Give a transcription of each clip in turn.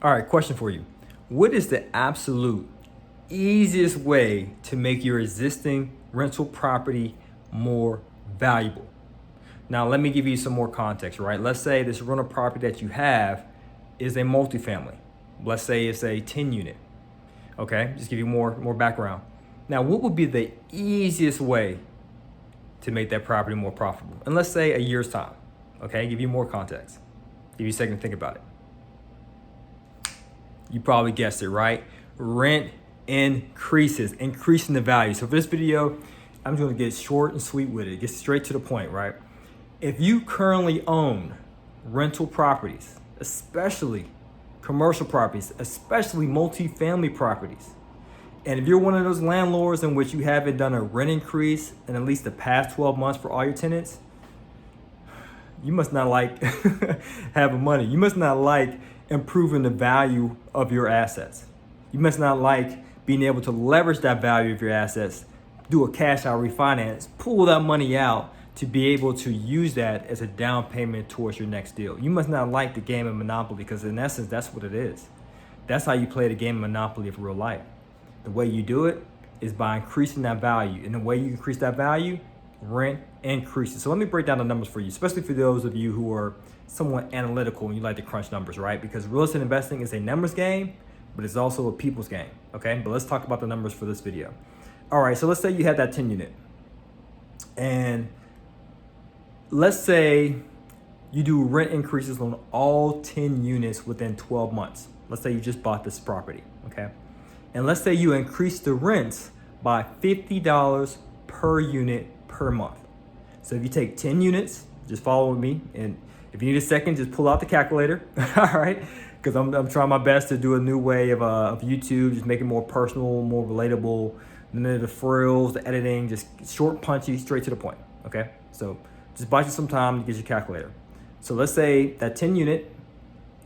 All right, question for you. What is the absolute easiest way to make your existing rental property more valuable? Now, let me give you some more context, right? Let's say this rental property that you have is a multifamily. Let's say it's a 10 unit. Okay, just give you more background. Now, what would be the easiest way to make that property more profitable? And let's say a year's time. Okay, give you more context. Give you a second to think about it. You probably guessed it, right? Rent increasing the value. So for this video, I'm going to get short and sweet with it, get straight to the point, right? If you currently own rental properties, especially commercial properties, especially multifamily properties, and if you're one of those landlords in which you haven't done a rent increase in at least the past 12 months for all your tenants, you must not like having money. You must not like improving the value of your assets. You must not like being able to leverage that value of your assets, do a cash out refinance, pull that money out to be able to use that as a down payment towards your next deal. You must not like the game of Monopoly, because in essence, that's what it is. That's how you play the game of Monopoly of real life. The way you do it is by increasing that value. And the way you increase that value, rent increases. So let me break down the numbers for you, especially for those of you who are somewhat analytical and you like to crunch numbers, right? Because real estate investing is a numbers game, but it's also a people's game, okay? But let's talk about the numbers for this video. All right, so let's say you have that 10 unit. And let's say you do rent increases on all 10 units within 12 months. Let's say you just bought this property, okay? And let's say you increase the rents by $50 per unit per month. So if you take 10 units, just follow with me. And if you need a second, just pull out the calculator, all right? Because I'm trying my best to do a new way of YouTube, just make it more personal, more relatable. None of the frills, the editing, just short, punchy, straight to the point, okay? So just buy you some time to get your calculator. So let's say that 10 unit,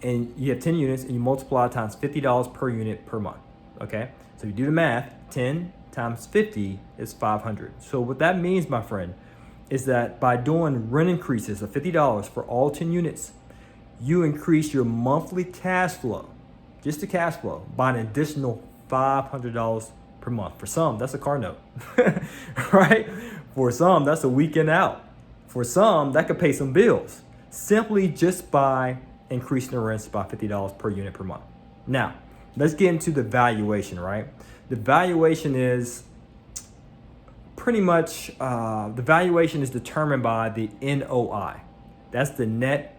and you have 10 units, and you multiply times $50 per unit per month, okay? So you do the math, 10 times 50 is 500. So what that means, my friend, is that by doing rent increases of $50 for all 10 units, you increase your monthly cash flow, just the cash flow, by an additional $500 per month. For some, that's a car note, right? For some, that's a weekend out. For some, that could pay some bills, simply just by increasing the rents by $50 per unit per month. Now, let's get into the valuation, right? The valuation is pretty much, the valuation is determined by the NOI. That's the net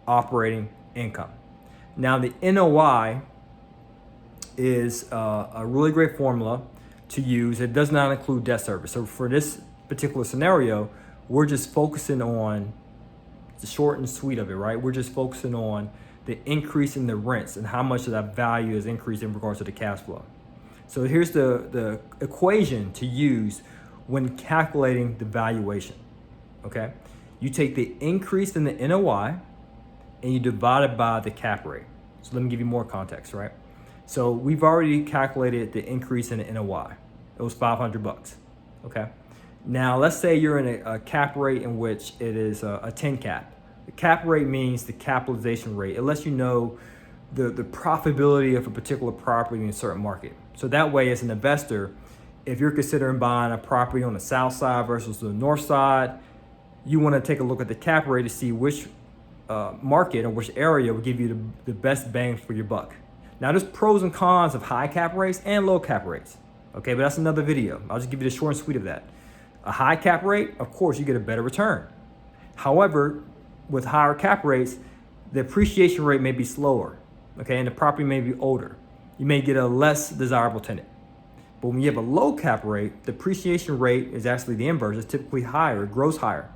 operating income. Now, the NOI is a really great formula to use. It does not include debt service. So for this particular scenario, we're just focusing on the short and sweet of it, right? We're just focusing on the increase in the rents and how much of that value is increased in regards to the cash flow. So here's the equation to use when calculating the valuation, okay? You take the increase in the NOI and you divide it by the cap rate. So let me give you more context, right? So we've already calculated the increase in the NOI. It was $500, okay? Now let's say you're in a cap rate in which it is a 10 cap. The cap rate means the capitalization rate. It lets you know the profitability of a particular property in a certain market. So that way, as an investor, if you're considering buying a property on the south side versus the north side, you want to take a look at the cap rate to see which market or which area will give you the best bang for your buck. Now, there's pros and cons of high cap rates and low cap rates, okay? But that's another video. I'll just give you the short and sweet of that. A high cap rate, of course, you get a better return. However, with higher cap rates, the appreciation rate may be slower, okay? And the property may be older. You may get a less desirable tenant. But when you have a low cap rate, the appreciation rate is actually the inverse. It's typically higher, it grows higher,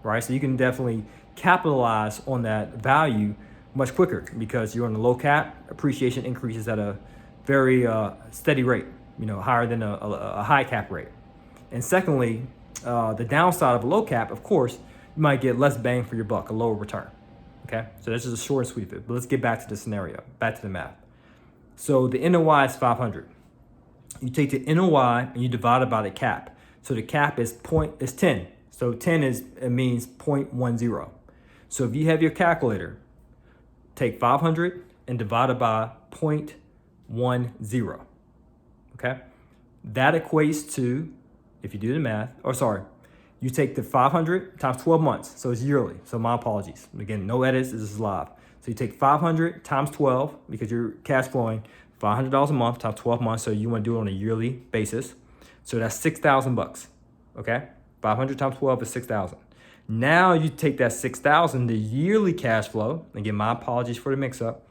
right? So you can definitely capitalize on that value much quicker because you're on a low cap, appreciation increases at a very steady rate, higher than a high cap rate. And secondly, the downside of a low cap, of course, you might get less bang for your buck, a lower return, okay? So that's just a short and sweet of it. But let's get back to the scenario, back to the math. So the NOI is 500. You take the NOI and you divide it by the cap. So the cap is 10. So 10 means 0.10. So if you have your calculator, take 500 and divide it by 0.10. Okay? That equates to, if you do the math, you take the 500 times 12 months. So it's yearly. So my apologies. Again, no edits. This is live. So you take 500 times 12 because you're cash flowing $500 a month times 12 months. So you want to do it on a yearly basis. So that's $6,000. Okay? 500 times 12 is 6,000. Now you take that 6,000, the yearly cash flow. Again, my apologies for the mix up.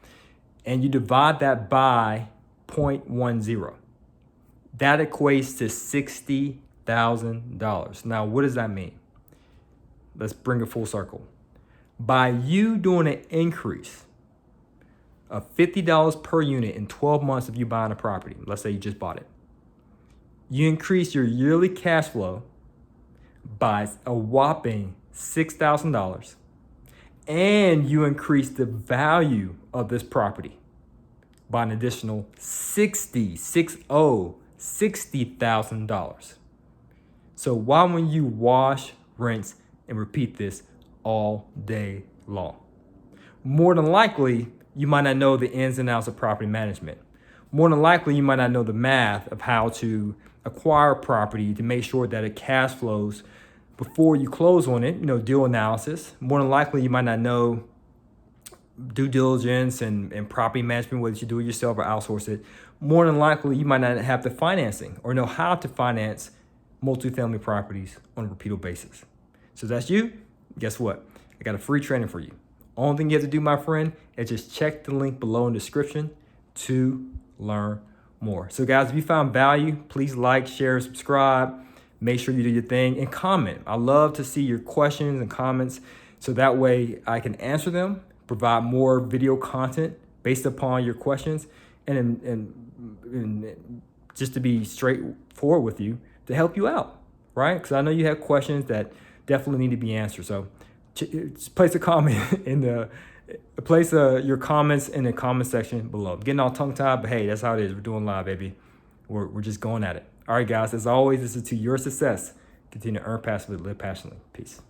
And you divide that by 0.10. That equates to $60,000. Now, what does that mean? Let's bring it full circle. By you doing an increase of $50 per unit in 12 months of you buying a property, let's say you just bought it, you increase your yearly cash flow by a whopping $6,000, and you increase the value of this property by an additional $60,000. So why wouldn't you wash, rinse, and repeat this all day long? More than likely, you might not know the ins and outs of property management. More than likely, you might not know the math of how to acquire property to make sure that it cash flows before you close on it, deal analysis. More than likely, you might not know due diligence and property management, whether you do it yourself or outsource it. More than likely, you might not have the financing or know how to finance multifamily properties on a repeatable basis. So that's you. Guess what? I got a free training for you. Only thing you have to do, my friend, is just check the link below in the description to learn more. So guys, if you found value, please like, share, subscribe. Make sure you do your thing and comment. I love to see your questions and comments so that way I can answer them, provide more video content based upon your questions, and just to be straightforward with you, to help you out, right? Because I know you have questions that definitely need to be answered. So place a comment your comments in the comment section below. I'm getting all tongue-tied, but hey, that's how it is. We're doing live, baby. We're just going at it. All right, guys, as always, this is to your success. Continue to earn passively, live passionately. Peace.